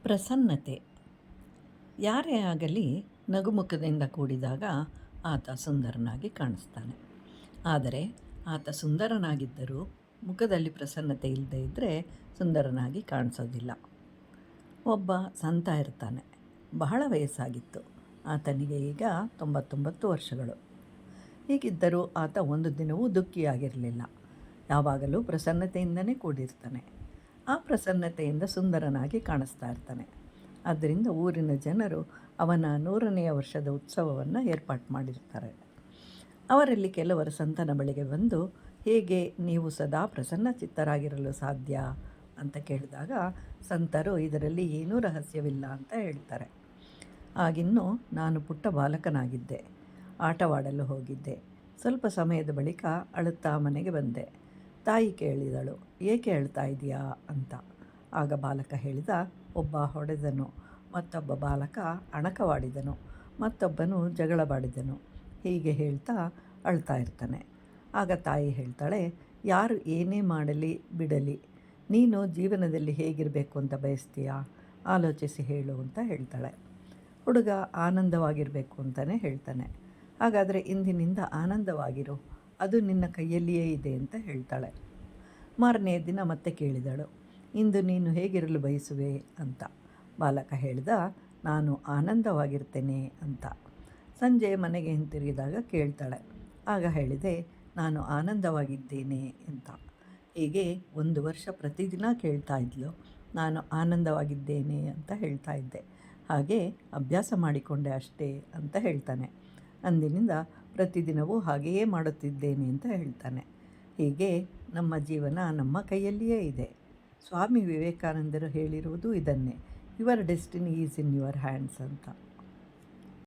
ಪ್ರಸನ್ನತೆ. ಯಾರೇ ಆಗಲಿ ನಗುಮುಖದಿಂದ ಕೂಡಿದಾಗ ಆತ ಸುಂದರನಾಗಿ ಕಾಣಿಸ್ತಾನೆ. ಆದರೆ ಆತ ಸುಂದರನಾಗಿದ್ದರೂ ಮುಖದಲ್ಲಿ ಪ್ರಸನ್ನತೆ ಇಲ್ಲದೇ ಇದ್ದರೆ ಸುಂದರನಾಗಿ ಕಾಣಿಸೋದಿಲ್ಲ. ಒಬ್ಬ ಸಂತ ಇರ್ತಾನೆ. ಬಹಳ ವಯಸ್ಸಾಗಿತ್ತು. ಆತನಿಗೆ ಈಗ 99 ವರ್ಷಗಳು. ಹೀಗಿದ್ದರೂ ಆತ ಒಂದು ದಿನವೂ ದುಃಖಿಯಾಗಿರಲಿಲ್ಲ. ಯಾವಾಗಲೂ ಪ್ರಸನ್ನತೆಯಿಂದಲೇ ಕೂಡಿರ್ತಾನೆ. ಆ ಪ್ರಸನ್ನತೆಯಿಂದ ಸುಂದರನಾಗಿ ಕಾಣಿಸ್ತಾ ಇರ್ತಾನೆ. ಆದ್ದರಿಂದ ಊರಿನ ಜನರು ಅವನ 100ನೇ ವರ್ಷದ ಉತ್ಸವವನ್ನು ಏರ್ಪಾಟು ಮಾಡಿರ್ತಾರೆ. ಅವರಲ್ಲಿ ಕೆಲವರು ಸಂತನ ಬಳಿಗೆ ಬಂದು, ಹೇಗೆ ನೀವು ಸದಾ ಪ್ರಸನ್ನ ಚಿತ್ತರಾಗಿರಲು ಸಾಧ್ಯ ಅಂತ ಕೇಳಿದಾಗ ಸಂತರು ಇದರಲ್ಲಿ ಏನೂ ರಹಸ್ಯವಿಲ್ಲ ಅಂತ ಹೇಳ್ತಾರೆ. ಆಗಿನ್ನೂ ನಾನು ಪುಟ್ಟ ಬಾಲಕನಾಗಿದ್ದೆ. ಆಟವಾಡಲು ಹೋಗಿದ್ದೆ. ಸ್ವಲ್ಪ ಸಮಯದ ಬಳಿಕ ಅಳುತ್ತಾ ಮನೆಗೆ ಬಂದೆ. ತಾಯಿ ಕೇಳಿದಳು, ಏಕೆ ಅಳ್ತಾ ಇದೆಯಾ ಅಂತ. ಆಗ ಬಾಲಕ ಹೇಳಿದ, ಒಬ್ಬ ಹೊಡೆದನು, ಮತ್ತೊಬ್ಬ ಬಾಲಕ ಅಣಕವಾಡಿದನು, ಮತ್ತೊಬ್ಬನು ಜಗಳವಾಡಿದನು. ಹೀಗೆ ಹೇಳ್ತಾ ಅಳ್ತಾ ಇರ್ತಾನೆ. ಆಗ ತಾಯಿ ಹೇಳ್ತಾಳೆ, ಯಾರು ಏನೇ ಮಾಡಲಿ ಬಿಡಲಿ, ನೀನು ಜೀವನದಲ್ಲಿ ಹೇಗಿರಬೇಕು ಅಂತ ಬಯಸ್ತೀಯಾ, ಆಲೋಚಿಸಿ ಹೇಳು ಅಂತ ಹೇಳ್ತಾಳೆ. ಹುಡುಗ ಆನಂದವಾಗಿರಬೇಕು ಅಂತಲೇ ಹೇಳ್ತಾನೆ. ಹಾಗಾದರೆ ಇಂದಿನಿಂದ ಆನಂದವಾಗಿರು, ಅದು ನಿನ್ನ ಕೈಯಲ್ಲಿಯೇ ಇದೆ ಅಂತ ಹೇಳ್ತಾಳೆ. ಮಾರನೆಯ ದಿನ ಮತ್ತೆ ಕೇಳಿದಳು, ಇಂದು ನೀನು ಹೇಗಿರಲು ಬಯಸುವೆ ಅಂತ. ಬಾಲಕ ಹೇಳಿದ, ನಾನು ಆನಂದವಾಗಿರ್ತೇನೆ ಅಂತ. ಸಂಜೆ ಮನೆಗೆ ಹಿಂತಿರುಗಿದಾಗ ಕೇಳ್ತಾಳೆ. ಆಗ ಹೇಳಿದೆ, ನಾನು ಆನಂದವಾಗಿದ್ದೇನೆ ಅಂತ. ಹೀಗೆ 1 ವರ್ಷ ಪ್ರತಿದಿನ ಕೇಳ್ತಾ ಇದ್ಲು. ನಾನು ಆನಂದವಾಗಿದ್ದೇನೆ ಅಂತ ಹೇಳ್ತಾ ಇದ್ದೆ. ಹಾಗೆ ಅಭ್ಯಾಸ ಮಾಡಿಕೊಂಡೆ ಅಷ್ಟೇ ಅಂತ ಹೇಳ್ತಾನೆ. ಅಂದಿನಿಂದ ಪ್ರತಿದಿನವೂ ಹಾಗೆಯೇ ಮಾಡುತ್ತಿದ್ದೇನೆ ಅಂತ ಹೇಳ್ತಾನೆ. ಹೀಗೆ ನಮ್ಮ ಜೀವನ ನಮ್ಮ ಕೈಯಲ್ಲಿಯೇ ಇದೆ. ಸ್ವಾಮಿ ವಿವೇಕಾನಂದರು ಹೇಳಿರುವುದು ಇದನ್ನೇ, your destiny is in your hands ಅಂತ.